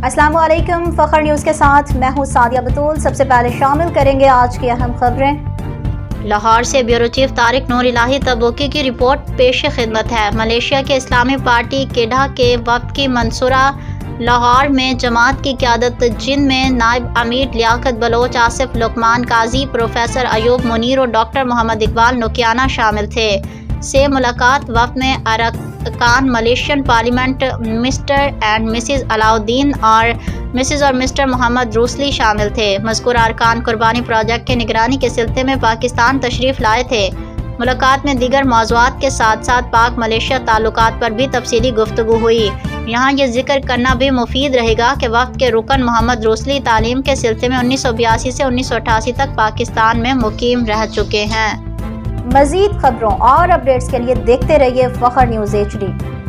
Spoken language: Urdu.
السلام علیکم، فخر نیوز کے ساتھ میں ہوں سعدیہ بطول۔ سب سے پہلے شامل کریں گے آج کی اہم خبریں۔ لاہور سے بیورو چیف طارق نور الہی تبوکی کی رپورٹ پیش خدمت ہے۔ ملائیشیا کے اسلامی پارٹی کیڈا کے وفد کی منصورہ لاہور میں جماعت کی قیادت، جن میں نائب امیر لیاقت بلوچ، آصف لقمان قاضی، پروفیسر ایوب منیر اور ڈاکٹر محمد اقبال نوکیانہ شامل تھے۔ سے ملاقات وفد میں ارکان Malaysian parliament Mr and Mrs Alauddin اور مسز اور مسٹر محمد روسلی شامل تھے۔ مذکورہ ارکان قربانی پروجیکٹ کے نگرانی کے سلسلے میں پاکستان تشریف لائے تھے۔ ملاقات میں دیگر موضوعات کے ساتھ ساتھ پاک ملیشیا تعلقات پر بھی تفصیلی گفتگو ہوئی۔ یہاں یہ ذکر کرنا بھی مفید رہے گا کہ وفد کے رکن محمد روسلی تعلیم کے سلسلے میں 1982 سے 1988 تک پاکستان میں مقیم رہ چکے ہیں۔ مزید خبروں اور اپڈیٹس کے لیے دیکھتے رہیے فخر نیوز HD۔